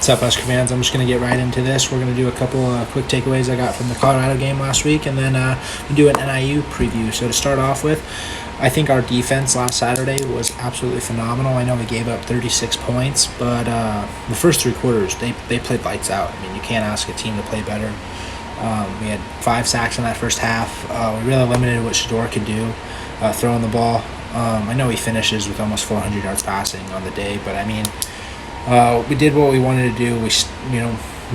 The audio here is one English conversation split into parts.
What's up, Husker fans? I'm just going to get right into this. We're going to do a couple quick takeaways I got from the Colorado game last week, and then we'll do an NIU preview. So to start off with, I think our defense last Saturday was absolutely phenomenal. I know we gave up 36 points, but the first three quarters, they played lights out. I mean, you can't ask a team to play better. We had 5 sacks in that first half. We really limited what Shador could do, throwing the ball. I know he finishes with almost 400 yards passing on the day, but I mean, we did what we wanted to do. We,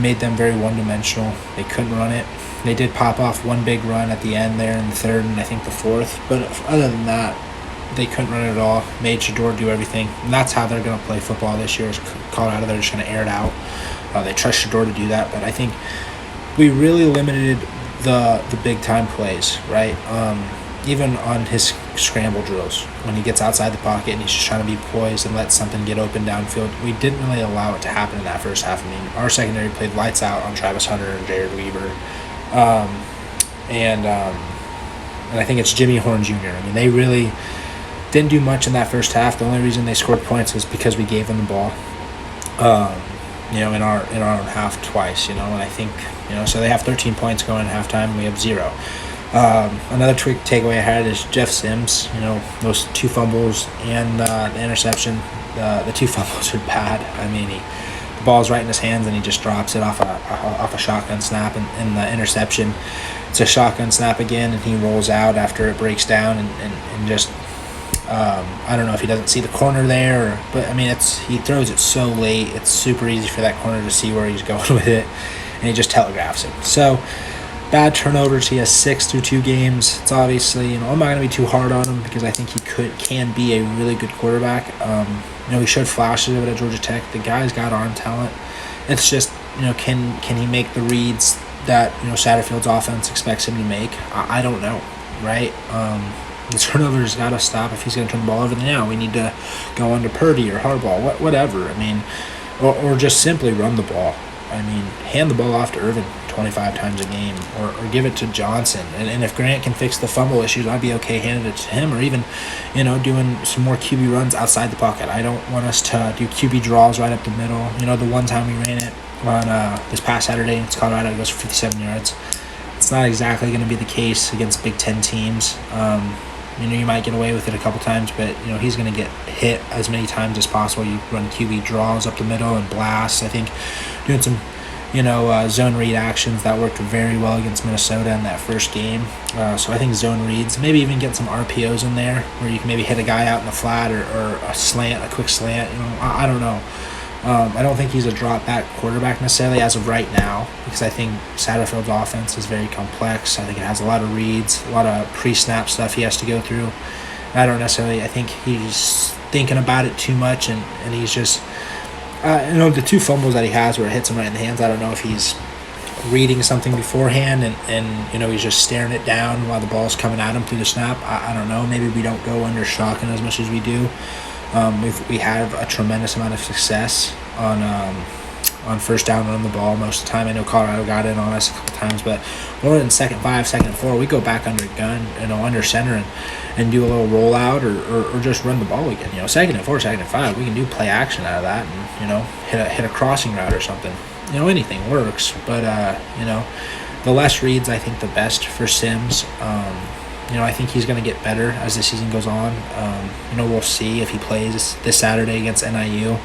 made them very one-dimensional. They couldn't run it. They did pop off one big run at the end there in the third and I think the fourth, but other than that, they couldn't run it at all. Made Shador do everything, and that's how they're going to play football this year. Is Colorado, they're just going to air it out. They trust Shador to do that, but I think we really limited the big-time plays, right? Even on his scramble drills, when he gets outside the pocket and he's just trying to be poised and let something get open downfield, we didn't really allow it to happen in that first half. I mean, our secondary played lights out on Travis Hunter and Jared Weaver. And I think it's Jimmy Horn Jr. I mean, they really didn't do much in that first half. The only reason they scored points was because we gave them the ball, in our own half twice, and I think, so they have 13 points going at halftime and we have 0. Another quick takeaway I had is Jeff Sims. Those 2 fumbles and the interception. The 2 fumbles are bad. I mean, the ball's right in his hands and he just drops it off a shotgun snap. And the interception, it's a shotgun snap again, and he rolls out after it breaks down and just I don't know if he doesn't see the corner there, but I mean, he throws it so late. It's super easy for that corner to see where he's going with it, and he just telegraphs it. So. Bad turnovers. He has 6 through 2 games. It's obviously, I'm not going to be too hard on him because I think he can be a really good quarterback. He showed flashes of it at Georgia Tech. The guy's got arm talent. It's just, can he make the reads that, Satterfield's offense expects him to make? I don't know, right? The turnovers got to stop if he's going to turn the ball over. Now we need to go under Purdy or Harbaugh, whatever. I mean, or just simply run the ball. I mean, hand the ball off to Irvin 25 times a game, or give it to Johnson. And if Grant can fix the fumble issues, I'd be okay handing it to him, or even, doing some more QB runs outside the pocket. I don't want us to do QB draws right up the middle. The one time we ran it on this past Saturday against Colorado, it goes for 57 yards. It's not exactly going to be the case against Big Ten teams. You might get away with it a couple times, but, he's going to get hit as many times as possible. You run QB draws up the middle and blasts. I think doing some, zone read actions that worked very well against Minnesota in that first game. So I think zone reads, maybe even get some RPOs in there where you can maybe hit a guy out in the flat or a quick slant. I don't know. I don't think he's a drop-back quarterback necessarily as of right now, because I think Satterfield's offense is very complex. I think it has a lot of reads, a lot of pre-snap stuff he has to go through. I think he's thinking about it too much, and he's just, the 2 fumbles that he has where it hits him right in the hands, I don't know if he's reading something beforehand and he's just staring it down while the ball's coming at him through the snap. I don't know. Maybe we don't go under shotgun as much as we do. We have a tremendous amount of success on first down on the ball most of the time. I know Colorado got in on us a couple times, but when we're in 2nd 5, 2nd 4, we go back under gun, under center and do a little rollout or just run the ball again. 2nd 4, 2nd 5, we can do play action out of that and hit a crossing route or something. Anything works, but the less reads, I think the best for Sims. I think he's going to get better as the season goes on. We'll see if he plays this Saturday against NIU.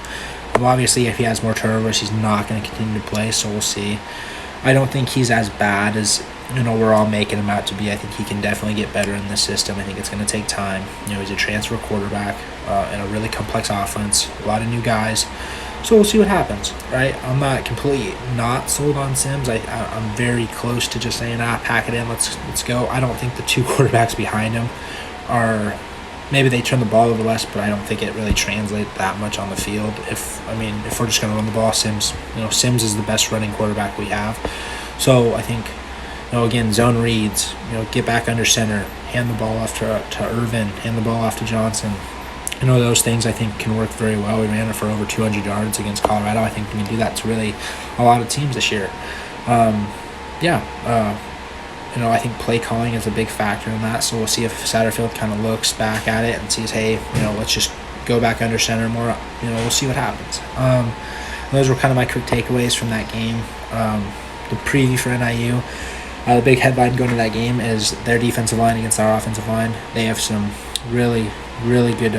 Obviously, if he has more turnovers, he's not going to continue to play, so we'll see. I don't think he's as bad as, we're all making him out to be. I think he can definitely get better in this system. I think it's going to take time. He's a transfer quarterback in a really complex offense, a lot of new guys. So we'll see what happens, right? I'm not completely not sold on Sims. I'm very close to just saying, pack it in, let's go. I don't think the 2 quarterbacks behind him are, maybe they turn the ball over less, but I don't think it really translates that much on the field. If we're just going to run the ball, Sims is the best running quarterback we have. So I think, again, zone reads, get back under center, hand the ball off to Irvin, hand the ball off to Johnson. Those things I think can work very well. We ran it for over 200 yards against Colorado. I think we can do that to really a lot of teams this year. I think play calling is a big factor in that. So we'll see if Satterfield kind of looks back at it and sees, hey, let's just go back under center more. We'll see what happens. those were kind of my quick takeaways from that game. The preview for NIU. The big headline going to that game is their defensive line against our offensive line. They have some really, really good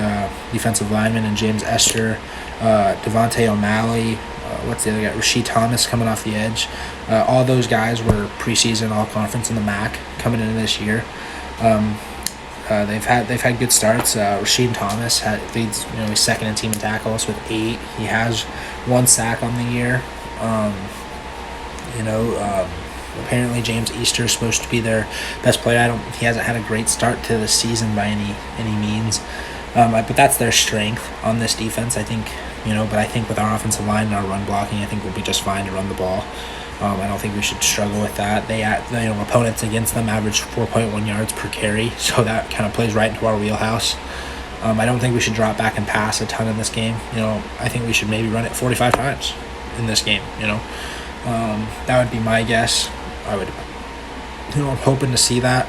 defensive linemen, and James Esther, Devontae O'Malley, what's the other guy? Rasheed Thomas coming off the edge. All those guys were preseason all-conference in the MAC coming into this year. They've had good starts. Rasheed Thomas leads, he's second in team in tackles with 8. He has 1 sack on the year. Apparently James Easter is supposed to be their best player. He hasn't had a great start to the season by any means. But that's their strength on this defense, I think. But I think with our offensive line and our run blocking, I think we'll be just fine to run the ball. I don't think we should struggle with that. Opponents against them average 4.1 yards per carry, so that kind of plays right into our wheelhouse. I don't think we should drop back and pass a ton in this game. I think we should maybe run it 45 times in this game. That would be my guess. I'm hoping to see that.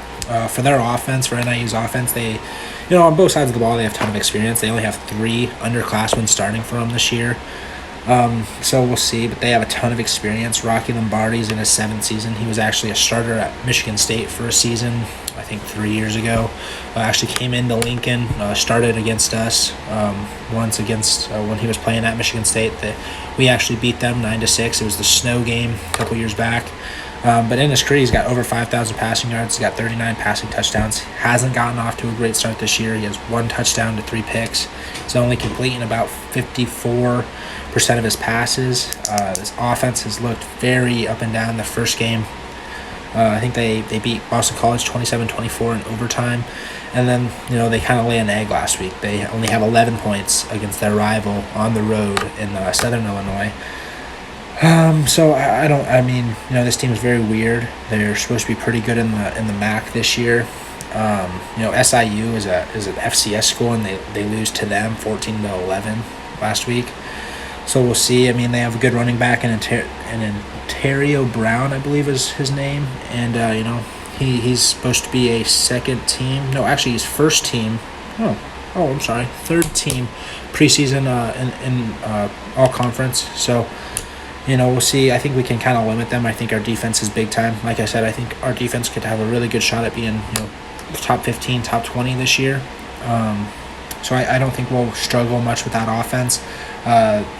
For their offense, for NIU's offense, they, on both sides of the ball, they have a ton of experience. They only have 3 underclassmen starting for them this year. So we'll see, but they have a ton of experience. Rocky Lombardi's in his 7th season. He was actually a starter at Michigan State for a season, I think 3 years ago. Actually came into Lincoln, started against us once against when he was playing at Michigan State. We actually beat them 9-6. It was the snow game a couple years back. But in his career, he's got over 5,000 passing yards. He's got 39 passing touchdowns. Hasn't gotten off to a great start this year. He has 1 touchdown to 3 picks. He's only completing about 54% of his passes. This offense has looked very up and down. The first game, I think they beat Boston College 27-24 in overtime. And then, they kind of lay an egg last week. They only have 11 points against their rival on the road in Southern Illinois. This team is very weird. They're supposed to be pretty good in the MAC this year. SIU is an FCS school, and they lose to them 14-11 last week. So we'll see. They have a good running back in Ontario Brown, I believe is his name, and he's supposed to be a second team. No, actually, he's first team. I'm sorry, third team preseason in all conference. So. We'll see. I think we can kind of limit them. I think our defense is big time. Like I said, I think our defense could have a really good shot at being, top 15, top 20 this year. So I don't think we'll struggle much with that offense.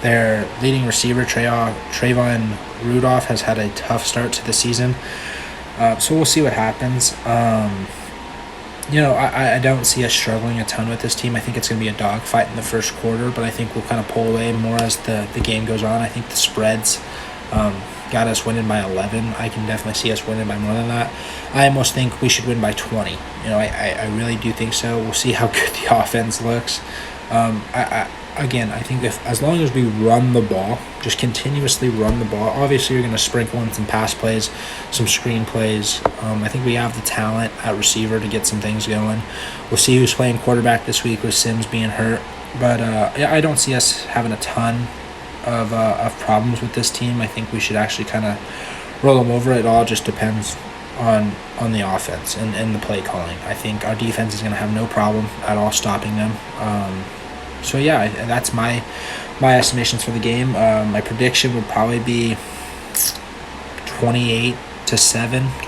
Their leading receiver, Trayvon Rudolph, has had a tough start to the season. So we'll see what happens. I don't see us struggling a ton with this team. I think it's going to be a dogfight in the first quarter, but I think we'll kind of pull away more as the game goes on. I think the spreads got us winning by 11. I can definitely see us winning by more than that. I almost think we should win by 20. I really do think so. We'll see how good the offense looks. I think as long as we run the ball, just continuously run the ball, obviously you're going to sprinkle in some pass plays, some screen plays. I think we have the talent at receiver to get some things going. We'll see who's playing quarterback this week with Sims being hurt. But I don't see us having a ton of problems with this team. I think we should actually kind of roll them over. It all just depends on the offense and the play calling. I think our defense is going to have no problem at all stopping them. That's my estimations for the game. My prediction would probably be 28-7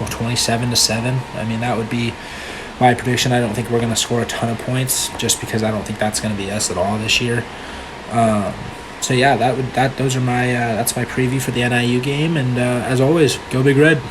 or 27-7. That would be my prediction. I don't think we're going to score a ton of points just because I don't think that's going to be us at all this year. That's my preview for the NIU game. And as always, go Big Red.